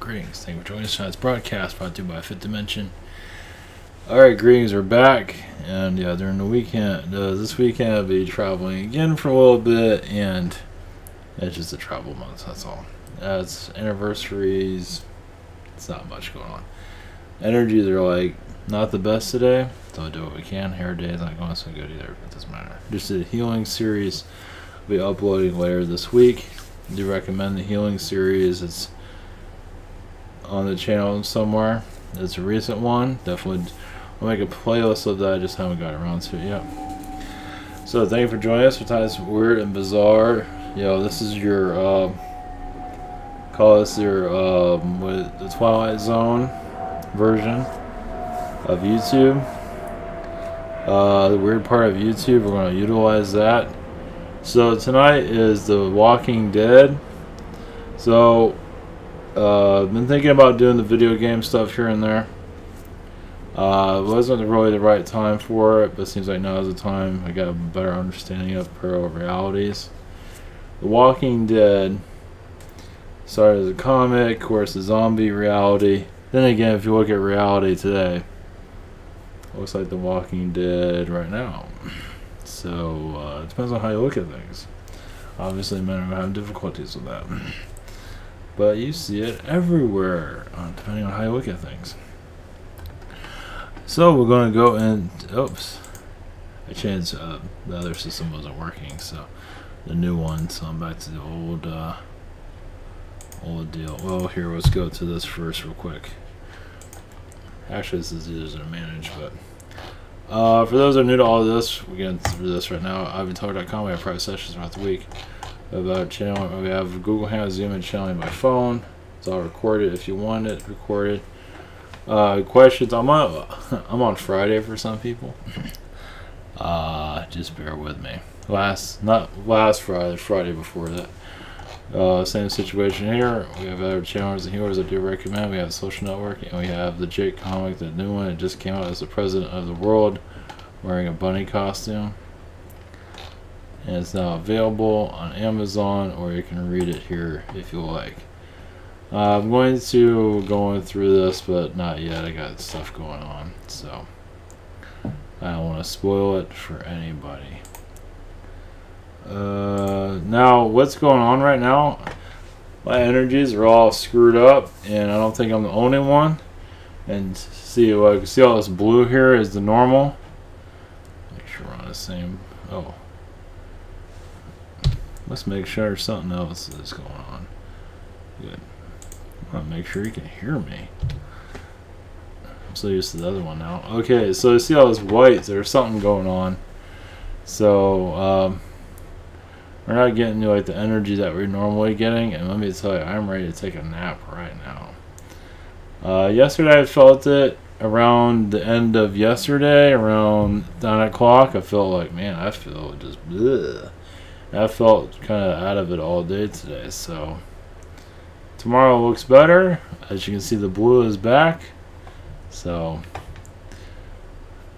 Greetings. Thank you for joining us tonight's broadcast brought to you by Fifth Dimension. Alright, greetings, we're back. And yeah, during the weekend, this weekend I'll be traveling again for a little bit, and it's just a travel month, that's all. It's anniversaries, it's not much going on. Energies are like not the best today, so I'll do what we can. Hair day is not going so good either, but it doesn't matter. Just did a healing series, I'll be uploading later this week. I do recommend the healing series. It's on the channel somewhere. It's a recent one. Definitely I'll make a playlist of that. I just haven't got around to it yet. So thank you for joining us for tonight's Weird and Bizarre. This is your call this your with the Twilight Zone version of YouTube. The weird part of YouTube, we're going to utilize that. So tonight is The Walking Dead. So I've been thinking about doing the video game stuff here and there. It wasn't really the right time for it, but it seems like now is the time. I got a better understanding of parallel realities. The Walking Dead started as a comic, of course, a zombie reality. Then again, if you look at reality today, it looks like The Walking Dead right now. So it depends on how you look at things. Obviously, men are having difficulties with that. But you see it everywhere, depending on how you look at things. So we're going to go and... Oops. I changed... the other system wasn't working, so... The new one, so I'm back to the old deal. Well, here, let's go to this first real quick. Actually, this is easier to manage, but... for those that are new to all of this, we're getting through this right now. IvanTalk.com, we have private sessions throughout the week. About channel, we have Google Hangout, Zoom, and channeling by phone. It's all recorded if you want it recorded. Questions? I'm on Friday for some people. Just bear with me. Not last Friday, Friday before that. Same situation here. We have other channels and healers I do recommend. We have Social Network, and we have the Jake comic, the new one. It just came out as the President of the World, wearing a bunny costume. And it's now available on Amazon, or you can read it here if you like. I'm going to go through this, but not yet. I got stuff going on, so I don't want to spoil it for anybody. Now, what's going on right now? My energies are all screwed up, and I don't think I'm the only one. And see all this blue here is the normal. Make sure we're on the same. Oh. Let's make sure there's something else that's going on. Good. I want to make sure you can hear me. I'm so used to the other one now. Okay, so you see all this white. There's something going on. So, we're not getting like the energy that we're normally getting. And let me tell you, I'm ready to take a nap right now. Yesterday I felt it around the end of yesterday, around 9 o'clock. I felt like, man, I feel just bleh. I felt kind of out of it all day today, so tomorrow looks better. As you can see, the blue is back, so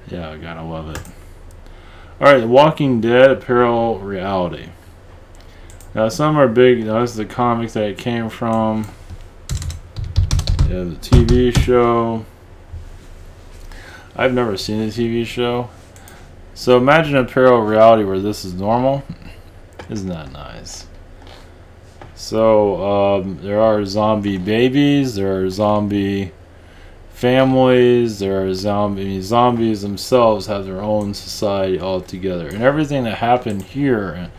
yeah, I gotta love it. Alright, The Walking Dead, a parallel reality. Now, some are big. This is the comics that it came from. Yeah, the TV show. I've never seen the TV show, so imagine a parallel reality where this is normal. Isn't that nice? So there are zombie babies, there are zombie families, there are zombies themselves have their own society altogether, and everything that happened here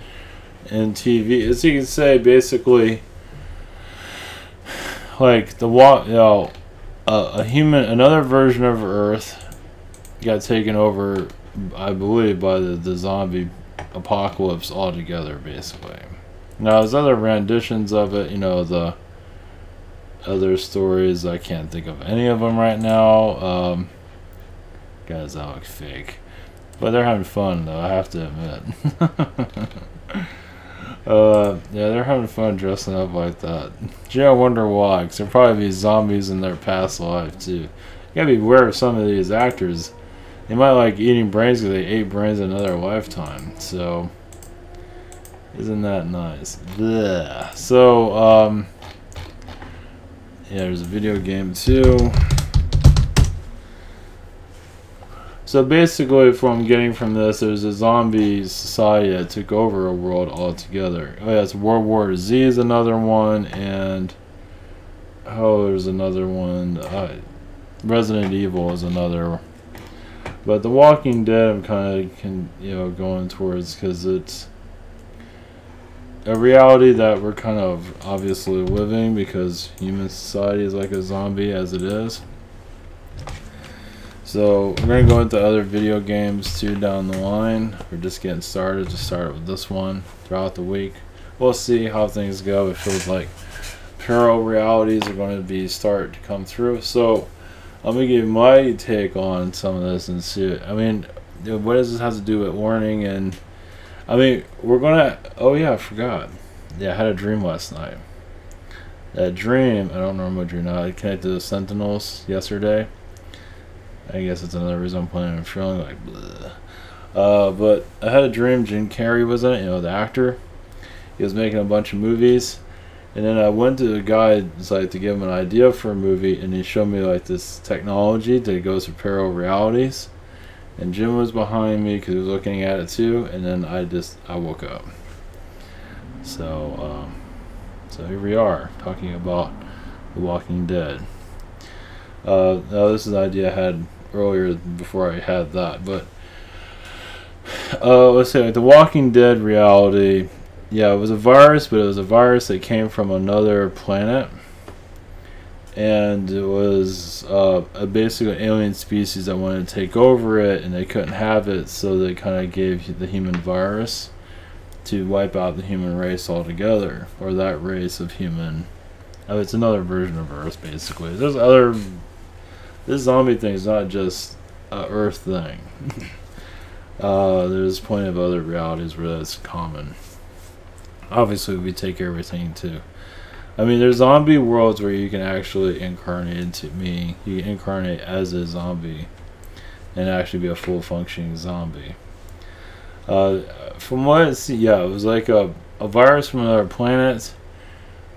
in TV, as you can say, basically, like another version of Earth got taken over, I believe, by the zombie apocalypse altogether, basically. Now there's other renditions of it, the other stories. I can't think of any of them right now. Guys, that look fake, but they're having fun though, I have to admit. Yeah, they're having fun dressing up like that. Gee, I wonder why, because there'll probably be zombies in their past life too. You gotta be aware of some of these actors. They might like eating brains because they ate brains in another lifetime. So, isn't that nice? Blech. So, Yeah, there's a video game too. So basically, what I'm getting from this, there's a zombie society that took over a world altogether. Oh yeah, it's World War Z is another one, and there's another one. Resident Evil is another. But The Walking Dead, I'm kind of going towards, because it's a reality that we're kind of obviously living, because human society is like a zombie as it is. So we're going to go into other video games too down the line. We're just getting started. Just started with this one throughout the week. We'll see how things go. It feels like parallel realities are going to start to come through. So I'm going to give my take on some of this and see. I mean, what does this have to do with warning? And I mean, we're going to... Oh yeah, I forgot. Yeah, I had a dream last night. That dream, I don't remember what dream now. I connected to the Sentinels yesterday. I guess it's another reason I'm playing and feeling like bleh. But I had a dream Jim Carrey was in it, the actor. He was making a bunch of movies. And then I went to the guy's site to give him an idea for a movie, and he showed me like this technology that goes for parallel realities. And Jim was behind me because he was looking at it too, and then I woke up. So here we are, talking about The Walking Dead. Now this is an idea I had earlier before I had that, but let's say like The Walking Dead reality. Yeah, it was a virus, but it was a virus that came from another planet, and it was basically an alien species that wanted to take over it, and they couldn't have it, so they kind of gave the human virus to wipe out the human race altogether, or that race of human. It's another version of Earth, basically. This zombie thing is not just a Earth thing. There's plenty of other realities where that's common. Obviously, we take everything too. I mean, there's zombie worlds where you can actually incarnate into me. You can incarnate as a zombie and actually be a full functioning zombie. From what I see, yeah, it was like a virus from another planet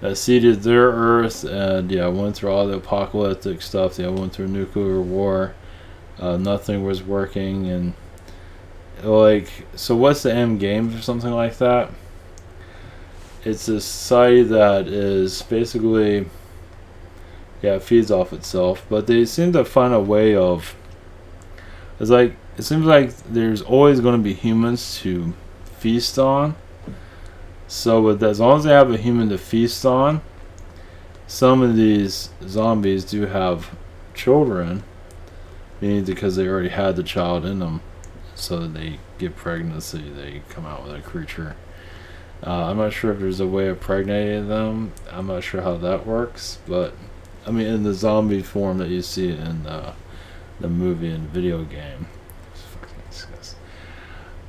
that seeded their Earth, and yeah, went through all the apocalyptic stuff. They went through nuclear war. Nothing was working, and so what's the end game for something like that? It's a society that is basically, it feeds off itself, but they seem to find a way of, it seems like there's always going to be humans to feast on. So as long as they have a human to feast on, some of these zombies do have children, meaning because they already had the child in them, so that they get pregnancy, they come out with a creature. I'm not sure if there's a way of pregnating them. I'm not sure how that works, but I mean, in the zombie form that you see in the movie and video game, it's fucking disgusting.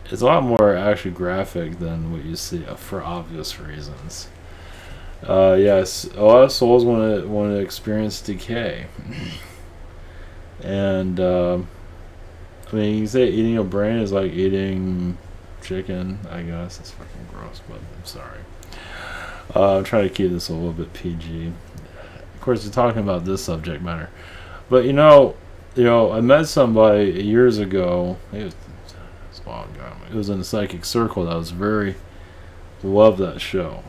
It's a lot more actually graphic than what you see for obvious reasons. Yes, a lot of souls want to experience decay, and I mean, you can say eating a brain is like eating chicken. I guess it's fucking gross, but I'm sorry. I'm trying to keep this a little bit PG. Of course, we're talking about this subject matter, but I met somebody years ago. It was in the Psychic Circle that was very loved that show.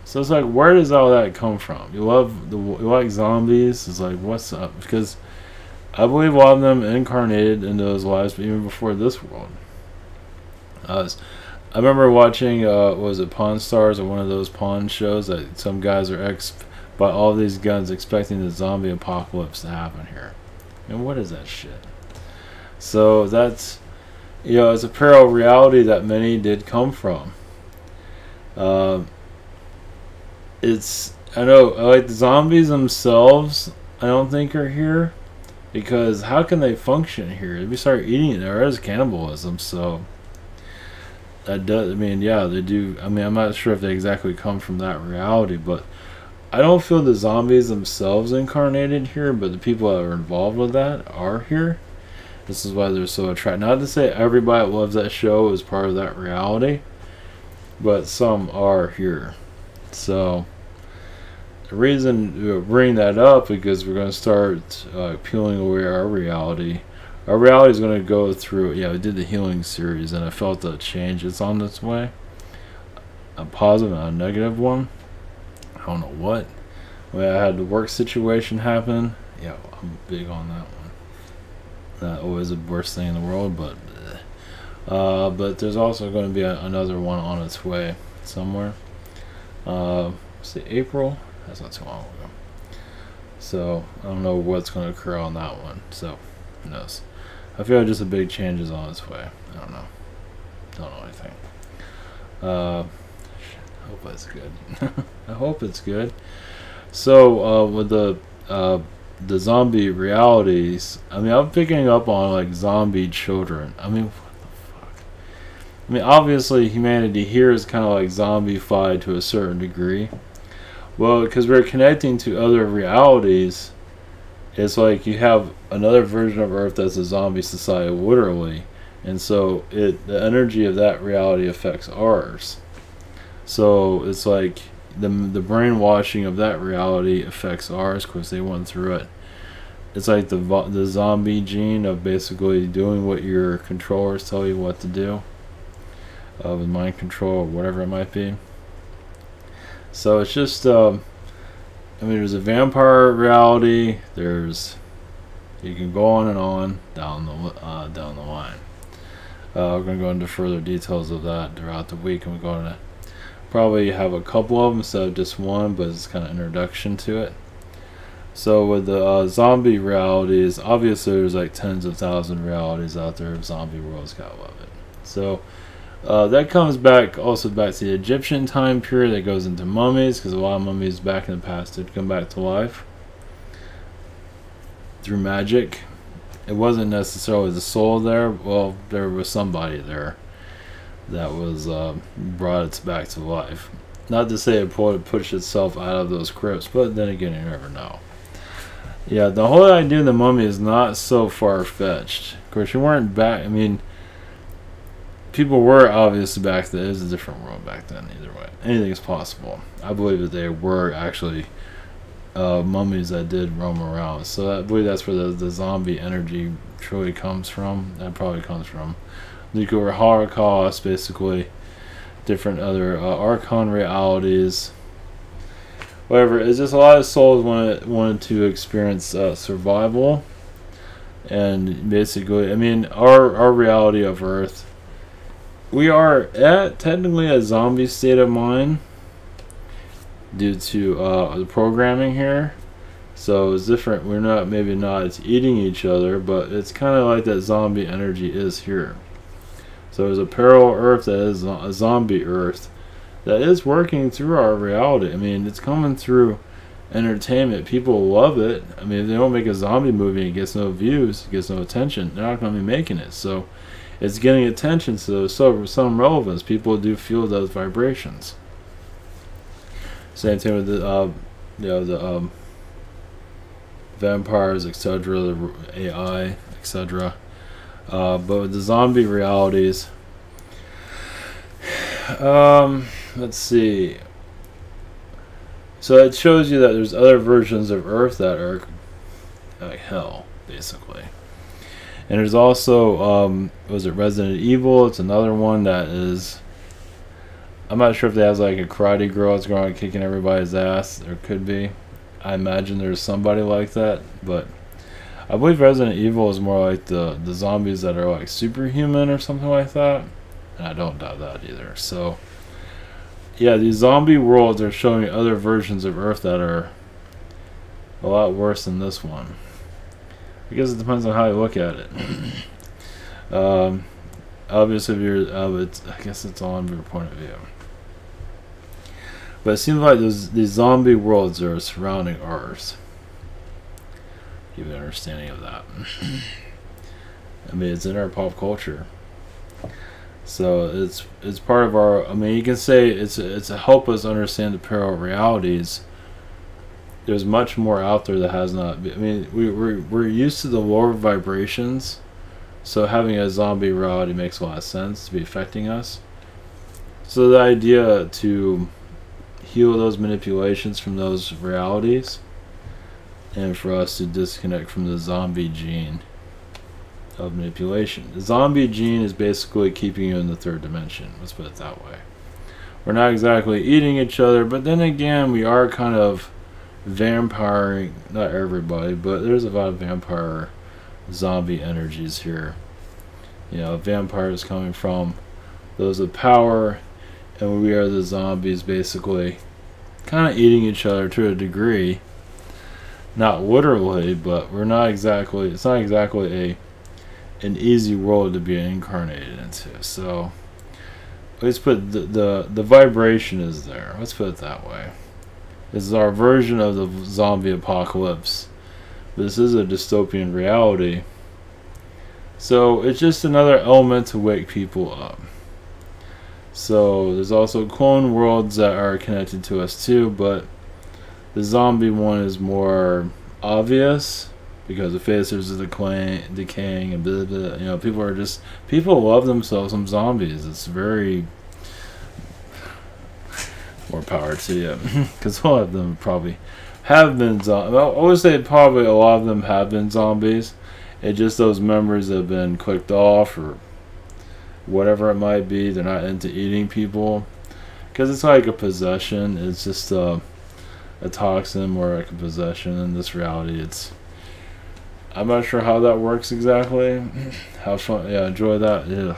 So it's like, where does all that come from? You like zombies? It's like, what's up? Because I believe a lot of them incarnated in those lives, but even before this world. I remember watching, was it Pawn Stars, or one of those pawn shows that some guys are by all these guns expecting the zombie apocalypse to happen here. And what is that shit? So that's, it's a parallel reality that many did come from. I know, like the zombies themselves, I don't think are here, because how can they function here? If we start eating, there is cannibalism, so that does, I mean, yeah, they do. I mean, I'm not sure if they exactly come from that reality, but I don't feel the zombies themselves incarnated here, but the people that are involved with that are here. This is why they're so attracted. Not to say everybody that loves that show is part of that reality, but some are here. So the reason we bring that up because we're going to start peeling away our reality. Our reality is going to go through. Yeah, we did the healing series, and I felt the change is on its way. A positive and a negative one. I don't know what. When I had the work situation happen. Yeah, I'm big on that one. Not always the worst thing in the world, but there's also going to be another one on its way somewhere. See, April. That's not too long ago. So I don't know what's going to occur on that one. So who knows? I feel like just a big change is on its way. I don't know. Don't know anything. I hope it's good. I hope it's good. So with the zombie realities, I mean, I'm picking up on like zombie children. I mean, what the fuck? I mean, obviously humanity here is kind of like zombified to a certain degree. Well, because we're connecting to other realities, it's like you have another version of Earth that's a zombie society, literally, and so the energy of that reality affects ours. So it's like the brainwashing of that reality affects ours because they went through it. It's like the zombie gene of basically doing what your controllers tell you what to do, with mind control or whatever it might be. So it's just, I mean, there's a vampire reality. You can go on and on down the line. We're going to go into further details of that throughout the week, and we're going to probably have a couple of them instead of just one, but it's kind of introduction to it. So with the zombie realities, obviously there's like tens of thousands of realities out there of zombie worlds. Gotta love it. So that comes back also back to the Egyptian time period. That goes into mummies, because a lot of mummies back in the past did come back to life through magic. It wasn't necessarily the soul there. Well, there was somebody there that was brought it back to life. Not to say it pushed itself out of those crypts, but then again, you never know. Yeah, the whole idea of the mummy is not so far-fetched. Of course, you weren't back. I mean, people were obviously back then. It was a different world back then. Either way, anything is possible. I believe that they were actually mummies that did roam around. So I believe that's where the zombie energy truly comes from. That probably comes from nuclear holocaust, basically. Different other archon realities. Whatever. It's just a lot of souls wanted to experience survival. And basically, I mean, our reality of Earth, we are at technically a zombie state of mind due to the programming here. So it's different. We're not, maybe not eating each other, but it's kind of like that zombie energy is here. So there's a parallel Earth that is a zombie Earth that is working through our reality. I mean, it's coming through entertainment. People love it. I mean, if they don't make a zombie movie and it gets no views, it gets no attention, they're not going to be making it. So it's getting attention, so some relevance. People do feel those vibrations. Same thing with the vampires, etc., the AI, etc. But with the zombie realities, let's see. So it shows you that there's other versions of Earth that are like hell, basically. And there's also, was it Resident Evil? It's another one that is, I'm not sure if they have like a karate girl that's going around kicking everybody's ass. There could be. I imagine there's somebody like that, but I believe Resident Evil is more like the zombies that are like superhuman or something like that. And I don't doubt that either. So yeah, these zombie worlds are showing other versions of Earth that are a lot worse than this one. I guess it depends on how you look at it. Obviously, if you're, I guess it's all on your point of view. But it seems like these zombie worlds are surrounding ours. Give you an understanding of that. I mean, it's in our pop culture. So it's part of our. I mean, you can say it's to help us understand the parallel realities. There's much more out there that has not. I mean, we're used to the lower vibrations, so having a zombie reality makes a lot of sense to be affecting us. So the idea to heal those manipulations from those realities, and for us to disconnect from the zombie gene of manipulation. The zombie gene is basically keeping you in the third dimension. Let's put it that way. We're not exactly eating each other, but then again, we are kind of vampiring, not everybody, but there's a lot of vampire zombie energies here. You know, vampires coming from those of power, and we are the zombies basically kind of eating each other to a degree. Not literally, but we're not exactly, it's not exactly an easy world to be incarnated into. So let's put the vibration is there. Let's put it that way. This is our version of the zombie apocalypse. This is a dystopian reality. So it's just another element to wake people up. So there's also clone worlds that are connected to us too, but the zombie one is more obvious because the faces are decaying and blah, blah, you know, people love themselves some zombies. It's very, more power to you, because a lot of them probably have been zombies. I would say probably a lot of them have been zombies. It's just those members have been clicked off or whatever it might be. They're not into eating people because it's like a possession. It's just a toxin, more like a possession. In this reality, I'm not sure how that works exactly. How fun? Yeah, enjoy that. Yeah.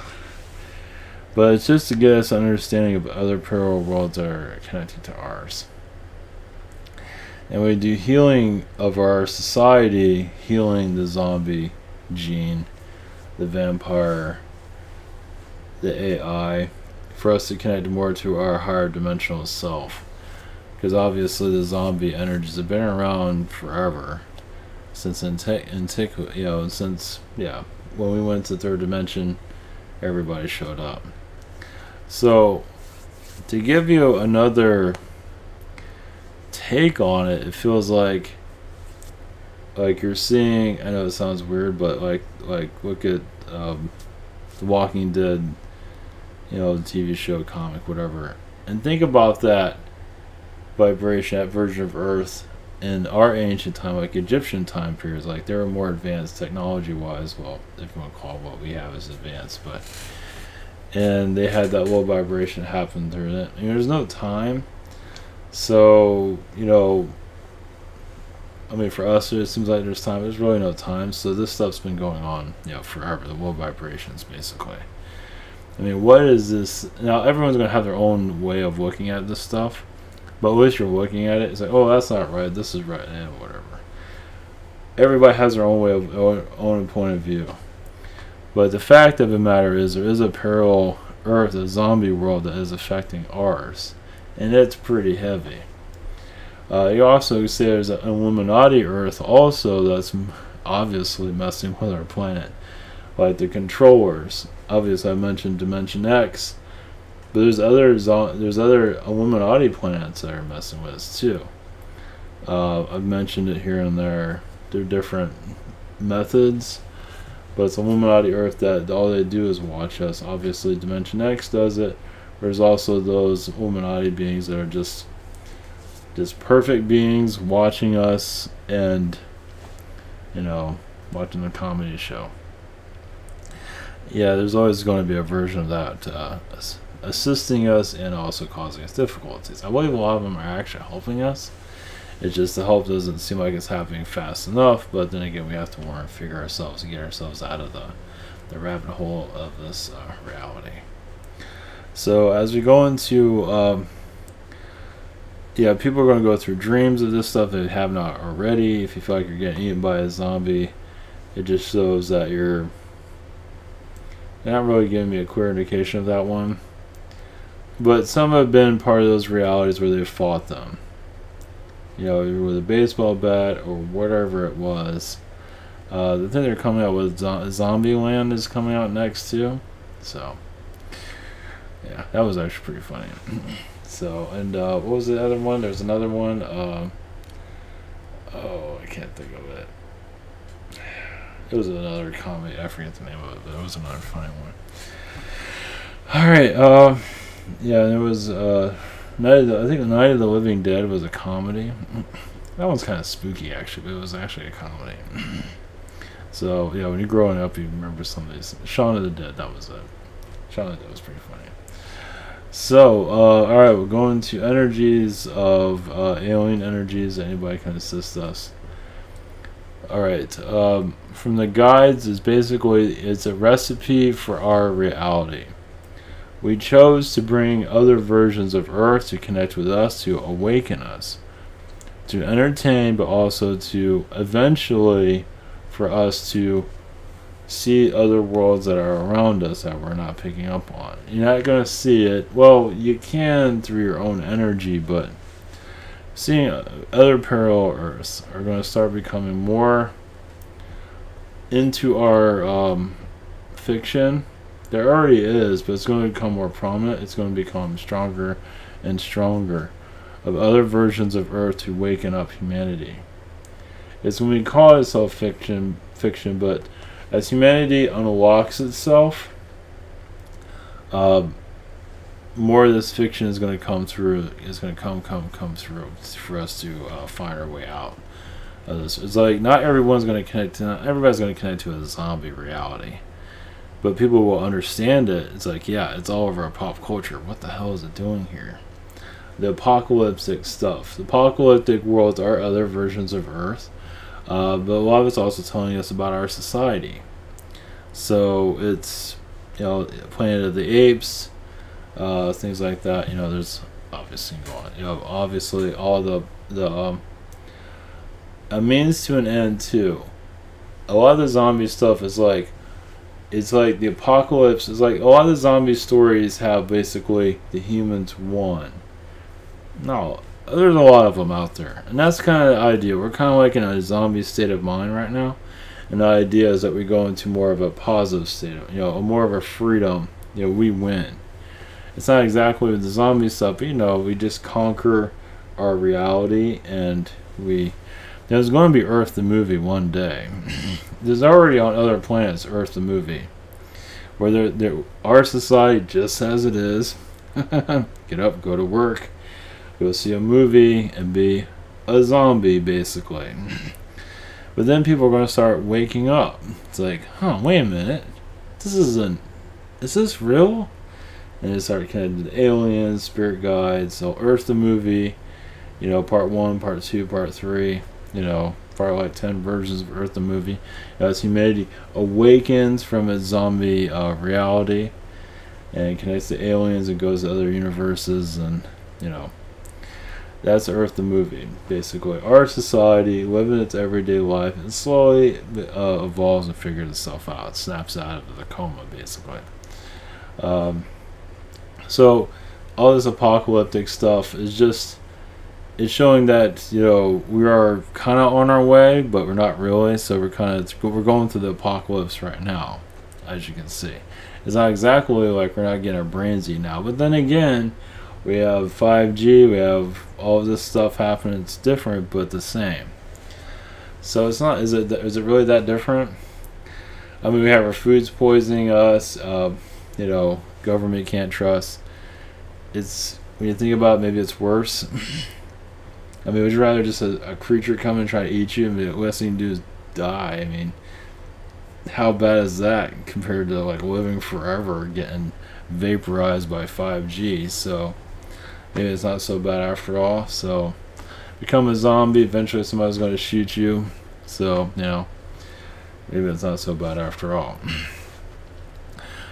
But it's just to get us an understanding of other parallel worlds that are connected to ours. And we do healing of our society, healing the zombie gene, the vampire, the AI, for us to connect more to our higher dimensional self. Because obviously the zombie energies have been around forever. Since antiquity, you know, since, yeah, when we went to third dimension, everybody showed up. So, to give you another take on it, it feels like you're seeing, I know it sounds weird, but like look at The Walking Dead, you know, the TV show, comic, whatever, and think about that vibration, that version of Earth in our ancient time, like Egyptian time periods. Like, they were more advanced technology wise, well, if you want to call what we have as advanced, but and they had that low vibration happen through it. And there's no time, so, you know, I mean, for us it seems like there's time. There's really no time. So this stuff's been going on, you know, forever. The low vibrations, basically. I mean, what is this? Now everyone's gonna have their own way of looking at this stuff, but at least you're looking at it. It's like, oh, that's not right. This is right, and whatever. Everybody has their own way of own point of view. But the fact of the matter is, there is a parallel Earth, a zombie world that is affecting ours, and it's pretty heavy. You also say there's an Illuminati Earth also that's obviously messing with our planet, like the controllers. Obviously, I mentioned Dimension X, but there's other Illuminati planets that are messing with us too. I've mentioned it here and there. They're different methods. But it's Illuminati Earth that all they do is watch us. Obviously, Dimension X does it. There's also those Illuminati beings that are just perfect beings watching us and, you know, watching the comedy show. Yeah, there's always going to be a version of that assisting us and also causing us difficulties. I believe a lot of them are actually helping us. It's just the help doesn't seem like it's happening fast enough, but then again, we have to learn and figure ourselves and get ourselves out of the rabbit hole of this reality. So as we go into, yeah, people are going to go through dreams of this stuff they have not already. If you feel like you're getting eaten by a zombie, it just shows that you're not really giving me a clear indication of that one. But some have been part of those realities where they've fought them. You know, with a baseball bat or whatever it was. The thing they're coming out with, Zombieland is coming out next too. So, yeah, that was actually pretty funny. So, and what was the other one? There's another one. Oh, I can't think of it. It was another comedy. I forget the name of it, but it was another funny one. Alright, yeah, there was I think Night of the Living Dead was a comedy. That one's kind of spooky, actually, but it was actually a comedy. So, yeah, when you're growing up, you remember some of these. Shaun of the Dead, that was it. Shaun of the Dead was pretty funny. So, alright, we're going to energies of alien energies. Anybody can assist us. Alright, from the guides, is basically, it's a recipe for our reality. We chose to bring other versions of Earth to connect with us, to awaken us, to entertain, but also to eventually for us to see other worlds that are around us that we're not picking up on. You're not going to see it. Well, you can through your own energy, but seeing other parallel Earths are going to start becoming more into our fiction. There already is, but it's going to become more prominent. It's going to become stronger and stronger of other versions of Earth to waken up humanity. It's when we call itself fiction, but as humanity unlocks itself, more of this fiction is going to come through. Is going to come through for us to find our way out of this. It's like not everyone's going to connect. Not everybody's going to connect to a zombie reality, but people will understand it. It's like, yeah, it's all over our pop culture. What the hell is it doing here? The apocalyptic stuff. The apocalyptic worlds are other versions of Earth, but a lot of it's also telling us about our society. So it's, Planet of the Apes, things like that. There's obviously going. Obviously all the a means to an end too. A lot of the zombie stuff is like, it's like the apocalypse. It's like a lot of the zombie stories have basically the humans won. No, there's a lot of them out there, and that's kind of the idea. We're kind of like in a zombie state of mind right now, and the idea is that we go into more of a positive state of, more of a freedom. We win. It's not exactly with the zombie stuff, but we just conquer our reality, and there's going to be Earth the movie one day. There's already on other planets Earth the movie, where our society just as it is. Get up, go to work, go see a movie, and be a zombie, basically. But then people are going to start waking up. It's like, wait a minute. Is this real? And they start connecting to aliens, spirit guides. So Earth the movie, part 1, part 2, part 3, probably like 10 versions of Earth the movie. As humanity awakens from its zombie reality and connects to aliens and goes to other universes, and that's Earth the movie. Basically, our society living its everyday life and slowly evolves and figures itself out. It snaps out of the coma, basically. So all this apocalyptic stuff is just, it's showing that we are kind of on our way, but we're not really. So we're going through the apocalypse right now, as you can see. It's not exactly like we're not getting our brains eaten out, but then again, we have 5G, we have all of this stuff happening. It's different, but the same. So it's not. Is it really that different? I mean, we have our foods poisoning us. Government can't trust. It's, when you think about it, maybe it's worse. I mean, would you rather just a creature come and try to eat you, and the last thing you do is die? I mean, how bad is that compared to like living forever, getting vaporized by 5G? So maybe it's not so bad after all. So become a zombie, eventually somebody's going to shoot you. So maybe it's not so bad after all.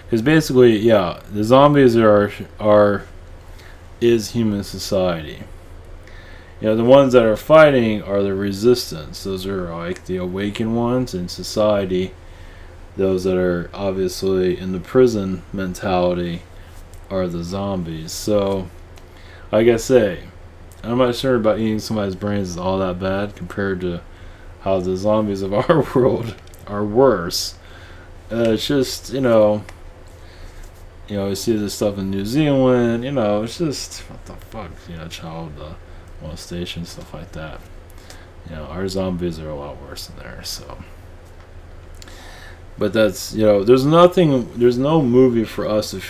Because basically, yeah, the zombies is human society. The ones that are fighting are the resistance. Those are like the awakened ones in society. Those that are obviously in the prison mentality are the zombies. So, like I say, I'm not sure about eating somebody's brains is all that bad compared to how the zombies of our world are worse. It's just, you see this stuff in New Zealand, it's just, what the fuck, child molestation, stuff like that. Our zombies are a lot worse than theirs, so. But that's, there's no movie for us to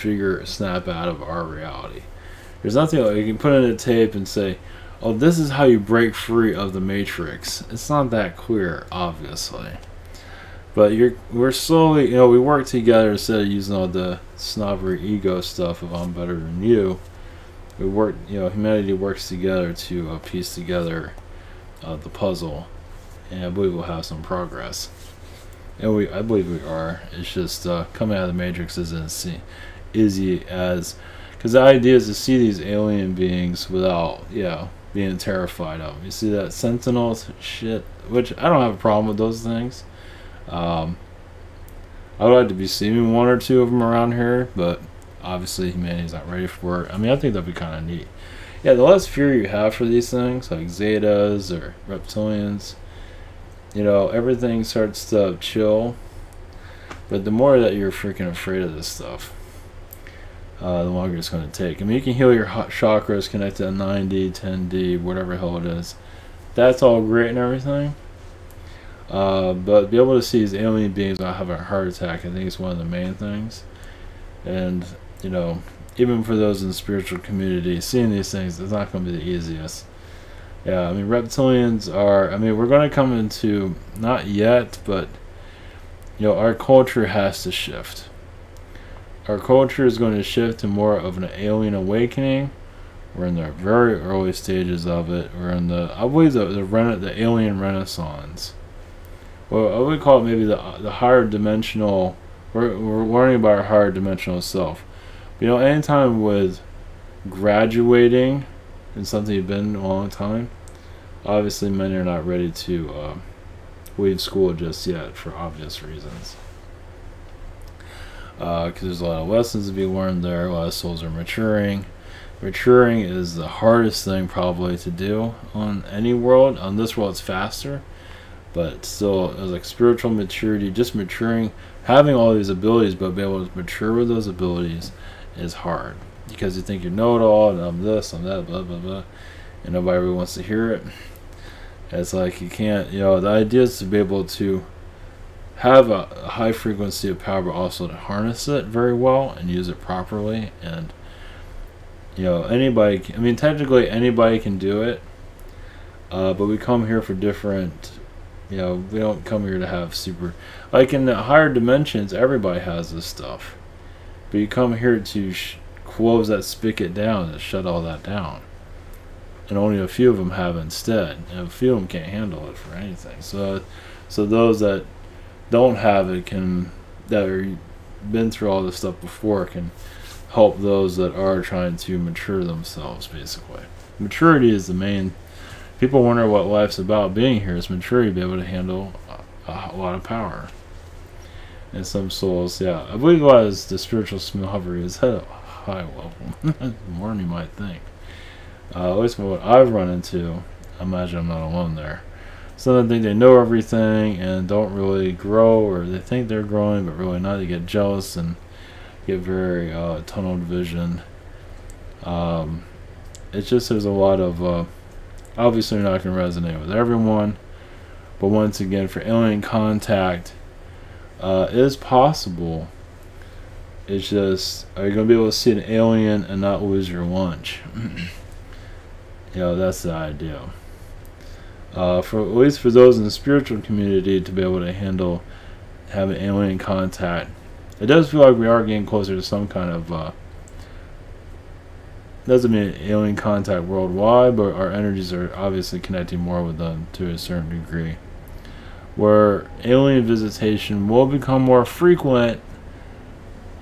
snap out of our reality. There's nothing like you can put in a tape and say, oh, this is how you break free of the Matrix. It's not that clear, obviously. But we're slowly, we work together instead of using all the snobbery ego stuff of I'm better than you. We work, humanity works together to piece together the puzzle, and I believe we'll have some progress. And I believe we are. It's just coming out of the Matrix isn't as easy as, because the idea is to see these alien beings without, being terrified of them. You see that Sentinel shit, which I don't have a problem with those things. I would like to be seeing one or two of them around here, but obviously humanity's not ready for it. I mean, I think that'd be kind of neat. Yeah, the less fear you have for these things, like Zetas or reptilians, everything starts to chill. But the more that you're freaking afraid of this stuff, the longer it's going to take. I mean, you can heal your chakras connected to 9D, 10D, whatever the hell it is. That's all great and everything. But be able to see these alien beings without having a heart attack, I think is one of the main things. And, even for those in the spiritual community, seeing these things is not going to be the easiest. Yeah, I mean, reptilians are, we're going to come into, not yet, but, our culture has to shift. Our culture is going to shift to more of an alien awakening. We're in the very early stages of it. We're in I believe the alien renaissance. Well, I would call it maybe the higher dimensional. We're learning about our higher dimensional self. Anytime with graduating in something you've been in a long time, obviously many are not ready to leave school just yet for obvious reasons. Because there's a lot of lessons to be learned there. A lot of souls are maturing. Maturing is the hardest thing probably to do on any world. On this world it's faster, but still, it's like spiritual maturity, just maturing, having all these abilities, but be able to mature with those abilities is hard. Because you think you know it all, and I'm this, I'm that, blah, blah, blah, and nobody really wants to hear it. It's like you can't, the idea is to be able to have a high frequency of power, but also to harness it very well and use it properly. And, anybody, technically anybody can do it, but we come here for different, we don't come here to have super, like in the higher dimensions, everybody has this stuff. But you come here to close that spigot down and shut all that down. And only a few of them have instead. And a few of them can't handle it for anything. So those that don't have it that are been through all this stuff before can help those that are trying to mature themselves, basically. Maturity is the main. People wonder what life's about. Being here is maturity, to be able to handle a lot of power. And some souls, I believe a lot of the spiritual snobbery is at a high level, more than you might think. At least what I've run into, I imagine I'm not alone there. Some of them think they know everything and don't really grow, or they think they're growing, but really not. They get jealous and get very tunnel vision. It's just there's a lot of, obviously you're not going to resonate with everyone, but once again, for alien contact, it is possible. It's just, are you going to be able to see an alien and not lose your lunch? That's the idea. For at least for those in the spiritual community to be able to handle having alien contact, it does feel like we are getting closer to some kind of. Doesn't mean alien contact worldwide, but our energies are obviously connecting more with them to a certain degree, where alien visitation will become more frequent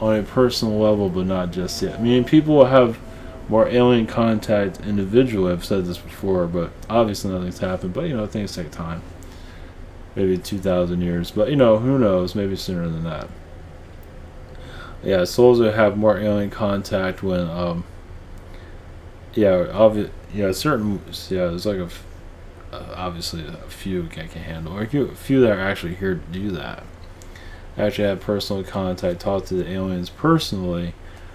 on a personal level, but not just yet. People will have more alien contact individually. I've said this before, but obviously nothing's happened. But things take time. Maybe 2,000 years, but who knows? Maybe sooner than that. Yeah, souls will have more alien contact when there's like obviously a few I can handle, or a few that are actually here to do that. Actually have personal contact, talk to the aliens personally.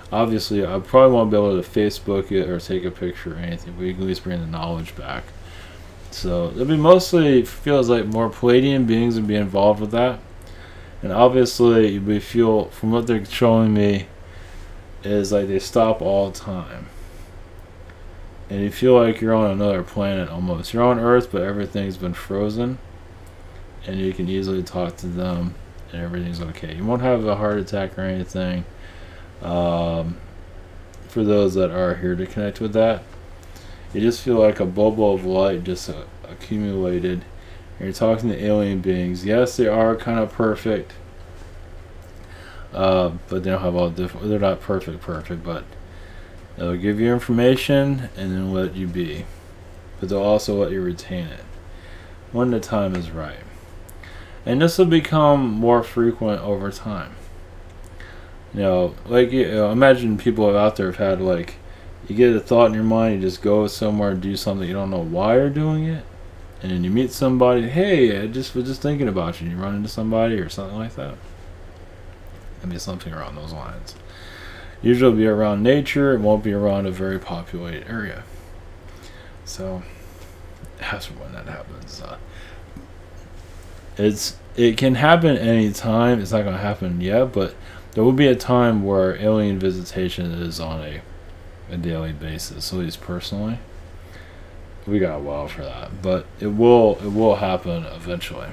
Obviously, I probably won't be able to Facebook it or take a picture or anything, but you can at least bring the knowledge back. So it'll be mostly, feels like more Palladian beings would be involved with that. And obviously, we feel, from what they're showing me, is like they stop all the time. and you feel like you're on another planet almost. You're on Earth, but everything's been frozen, and you can easily talk to them, and everything's okay. You won't have a heart attack or anything. For those that are here to connect with that, you just feel like a bubble of light just accumulated, and you're talking to alien beings. Yes, they are kind of perfect, but they don't have all different. They're not perfect, but they'll give you information and then let you be, but they'll also let you retain it when the time is right. And this will become more frequent over time. Like imagine people out there have had, like, you get a thought in your mind, you just go somewhere and do something, you don't know why you're doing it, and then you meet somebody, hey, I was just thinking about you, and you run into somebody or something like that. It'll be something around those lines. Usually it'll be around nature, it won't be around a very populated area. So that's when that happens. It can happen anytime. It's not going to happen yet, but there will be a time where alien visitation is on a daily basis. At least personally, we got a while for that, but it will happen eventually.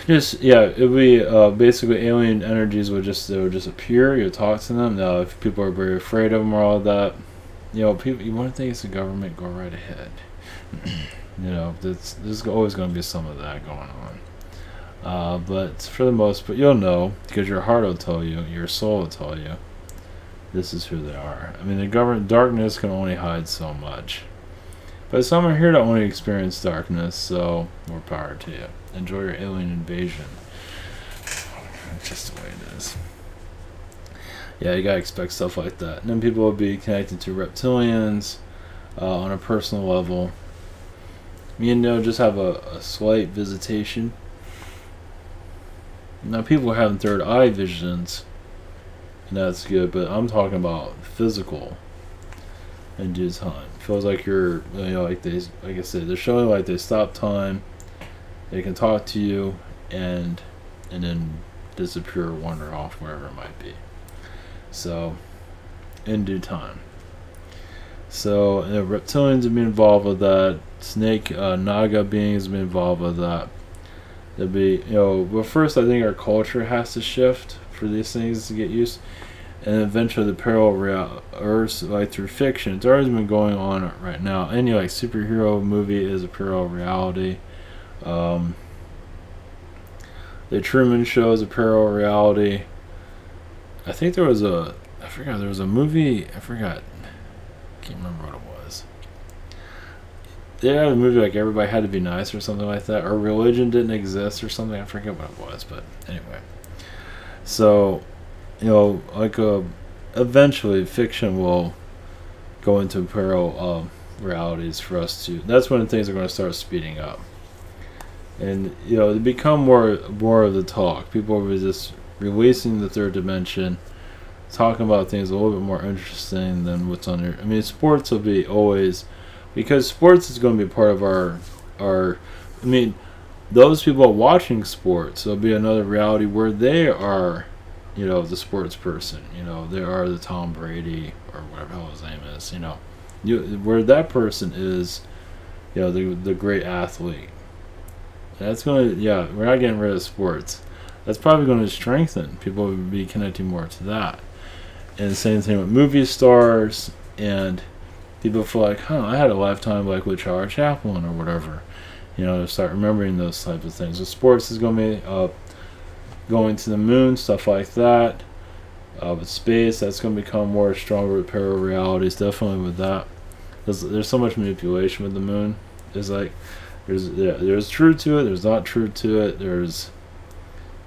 It'll be basically alien energies would just appear. You talk to them. Now, if people are very afraid of them or all that, people, you want to think it's the government, go right ahead. There's always going to be some of that going on. But for the most part, you'll know, because your heart will tell you, your soul will tell you, this is who they are. I mean, the darkness can only hide so much. But some are here to only experience darkness, so more power to you. Enjoy your alien invasion. Just the way it is. Yeah, you gotta expect stuff like that. And then people will be connected to reptilians on a personal level. Just have a slight visitation. Now people are having third eye visions, and that's good, but I'm talking about physical in due time. Feels like you're, like I said, they're showing like they stop time, they can talk to you, and then disappear or wander off wherever it might be. So, in due time. So, reptilians have been involved with that. Snake, Naga beings have been involved with that. There'll be, but first I think our culture has to shift for these things to get used, and eventually the parallel Earths, like through fiction, it's already been going on right now. Any like superhero movie is a parallel reality. The Truman Show is a parallel reality. I think there was a movie, I can't remember what it was. They had a movie like Everybody Had to Be Nice or something like that, or Religion Didn't Exist or something. I forget what it was, but anyway. So, eventually fiction will go into parallel realities for us to. That's when things are going to start speeding up, and to become more of the talk. People will be just releasing the third dimension, talking about things a little bit more interesting than what's on there. I mean, sports will be always, because sports is going to be part of our. I mean, those people watching sports, there'll be another reality where they are, the sports person. They are the Tom Brady or whatever the hell his name is. Where that person is, the great athlete. That's going to, we're not getting rid of sports. That's probably going to strengthen. People will be connecting more to that. And the same thing with movie stars, and people feel like, I had a lifetime like with Charlie Chaplin or whatever. Start remembering those types of things. So sports is going to be going to the moon, stuff like that. With space, that's going to become more stronger with parallel realities, definitely with that. There's so much manipulation with the moon. It's like, there's truth to it, there's not truth to it, there's...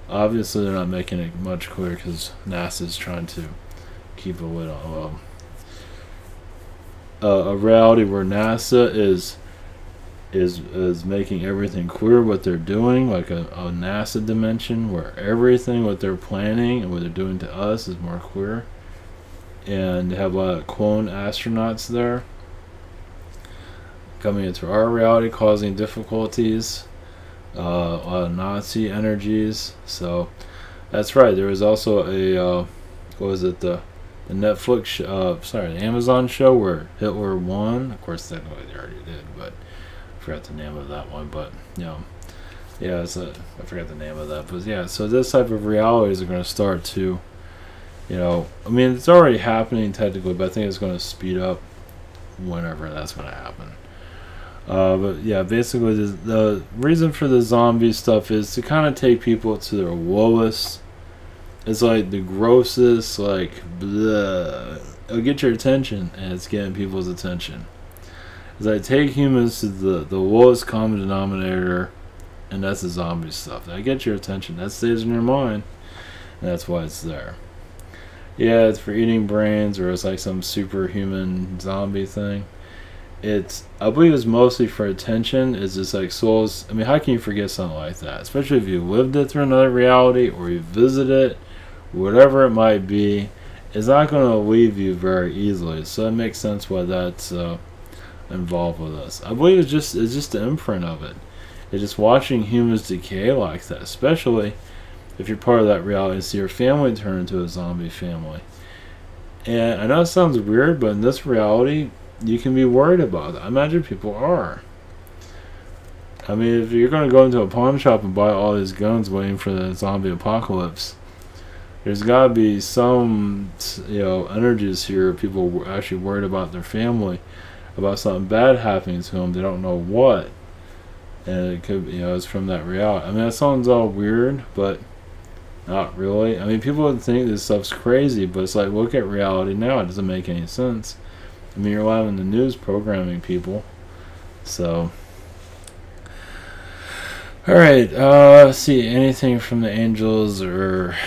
Obviously, they're not making it much clearer because NASA's trying to keep a lid on a reality where NASA is making everything clear what they're doing, like a NASA dimension where everything what they're planning and what they're doing to us is more clear, and they have a lot of clone astronauts there coming into our reality, causing difficulties. A lot of Nazi energies. So that's right, there was also a what was it, the the Netflix, sorry, the Amazon show where Hitler won. Of course, technically they already did, but I forgot the name of that one. But you know, yeah, I forgot the name of that. But yeah, so this type of realities are going to start to, you know, I mean, it's already happening technically, but I think it's going to speed up whenever that's going to happen. But yeah, basically the reason for the zombie stuff is to kind of take people to their lowest. It's like the grossest, like, bleh. It'll get your attention, and it's getting people's attention. It's like take humans to the lowest common denominator, and that's the zombie stuff. That gets your attention. That stays in your mind, and that's why it's there. Yeah, it's for eating brains, or it's like some superhuman zombie thing. I believe it's mostly for attention. It's just like souls. I mean, how can you forget something like that? Especially if you lived it through another reality, or you visit it. Whatever it might be, it's not going to leave you very easily. So it makes sense why that's involved with us. I believe it's just the imprint of it. It's just watching humans decay like that, especially if you're part of that reality and see your family turn into a zombie family. And I know it sounds weird, but in this reality, you can be worried about that. I imagine people are. I mean, if you're going to go into a pawn shop and buy all these guns waiting for the zombie apocalypse, there's got to be some, you know, energies here. People actually worried about their family, about something bad happening to them. They don't know what, and it could, you know, it's from that reality. I mean, that sounds all weird, but not really. I mean, people would think this stuff's crazy, but it's like, look at reality now. It doesn't make any sense. I mean, you're live in the news programming people, so. All right. Let's see. Anything from the angels or.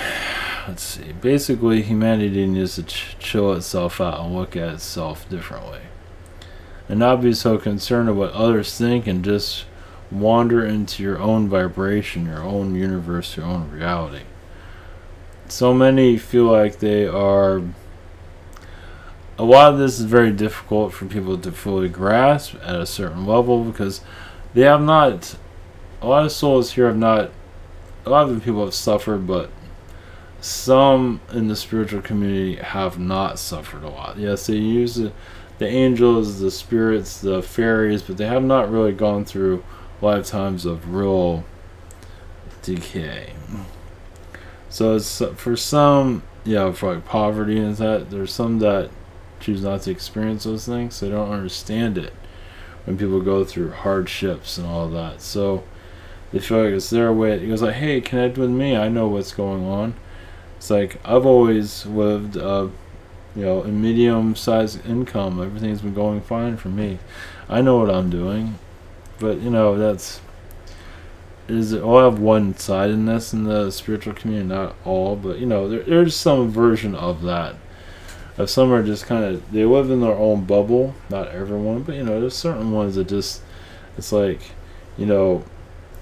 Let's see. Basically, humanity needs to chill itself out and look at itself differently. And not be so concerned with what others think and just wander into your own vibration, your own universe, your own reality. So many feel like they are... A lot of this is very difficult for people to fully grasp at a certain level because they have not... A lot of souls here have not... A lot of the people have suffered, but some in the spiritual community have not suffered a lot. Yes, they use the angels, the spirits, the fairies, but they have not really gone through lifetimes of real decay. So it's for some, yeah, for like poverty and that, there's some that choose not to experience those things, so they don't understand it when people go through hardships and all that. So they feel like it's their way. It goes like, hey, connect with me. I know what's going on. It's like, I've always lived, you know, in medium-sized income. Everything's been going fine for me. I know what I'm doing. But, you know, all have one-sidedness in the spiritual community, not all. But, you know, there's some version of that. Some are just kind of, they live in their own bubble. Not everyone, but, you know, there's certain ones that just, it's like, you know,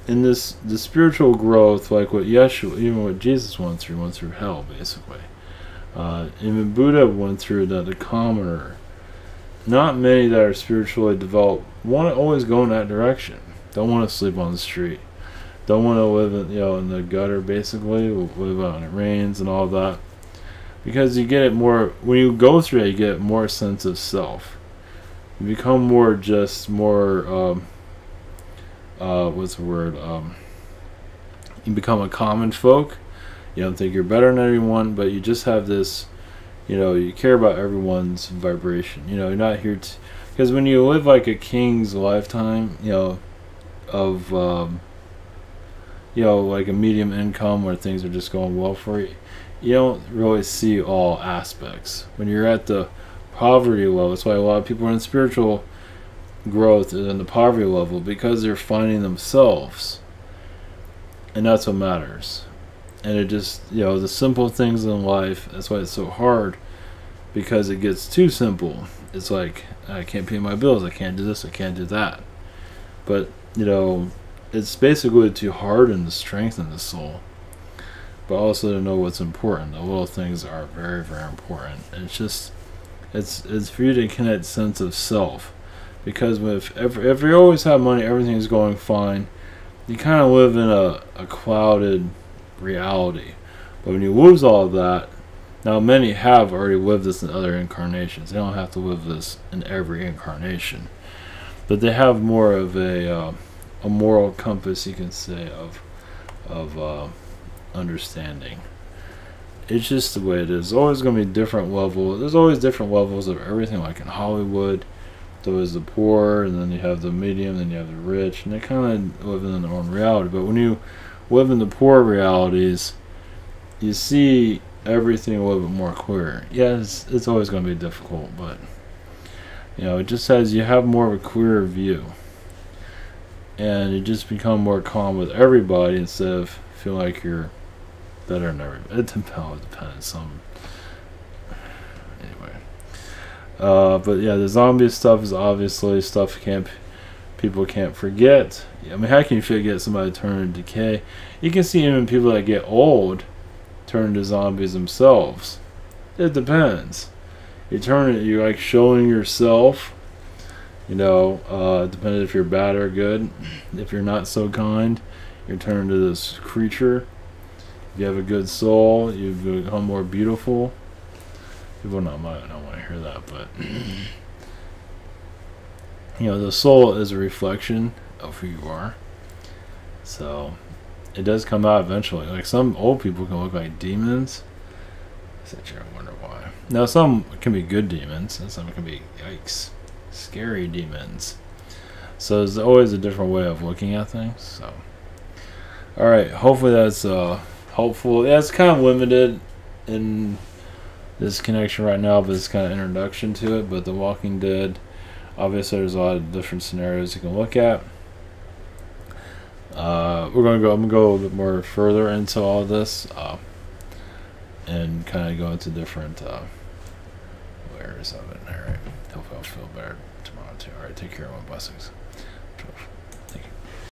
in the spiritual growth, like what Yeshua, even what Jesus went through hell, basically. Even Buddha went through the commoner. Not many that are spiritually developed want to always go in that direction. Don't want to sleep on the street. Don't want to live in, you know, in the gutter, basically. Live out when it rains and all that. Because you get it more, when you go through it, you get more sense of self. You become more, what's the word? You become a common folk. You don't think you're better than everyone, but you just have this, you know, you care about everyone's vibration. You know, you're not here to, because when you live like a king's lifetime, you know, of, you know, like a medium income where things are just going well for you, you don't really see all aspects. When you're at the poverty level, that's why a lot of people are in spiritual growth is in the poverty level, because they're finding themselves, and that's what matters. And it just, you know, the simple things in life, that's why it's so hard, because it gets too simple. It's like, I can't pay my bills, I can't do this, I can't do that. But, you know, it's basically to harden to strengthen the soul, but also to know what's important. The little things are very, very important. And it's just, it's for you to connect sense of self. Because if you always have money, everything's going fine, you kind of live in a clouded reality. But when you lose all of that, Now, many have already lived this in other incarnations. They don't have to live this in every incarnation, but they have more of a moral compass, you can say, of understanding. It's just the way it is. There's always going to be different levels. There's always different levels of everything, like in Hollywood. There was the poor, and then you have the medium, then you have the rich, and they kind of live in their own reality. But when you live in the poor realities, you see everything a little bit more clear. Yes, it's always going to be difficult, but you know, it just says you have more of a clearer view, and you just become more calm with everybody instead of feel like you're better than everybody. It depends. Some anyway. But yeah, the zombie stuff is obviously stuff people can't forget. I mean, how can you forget somebody turning to decay? You can see even people that get old turn to zombies themselves. It depends. You're like showing yourself, you know, depending if you're bad or good. If you're not so kind, you're turning to this creature. If you have a good soul, you become more beautiful. People might not want to hear that, but you know, the soul is a reflection of who you are. So it does come out eventually. Like some old people can look like demons. I sit here and wonder why. Now some can be good demons, and some can be, yikes, scary demons. So there's always a different way of looking at things. So, all right, hopefully that's helpful. Yeah, it's kind of limited in this connection right now, but it's kind of introduction to it. But The Walking Dead, obviously, there's a lot of different scenarios you can look at. I'm gonna go a little bit more further into all this, and kind of go into different layers of it. All right, hopefully I'll feel better tomorrow too. All right, take care, my blessings.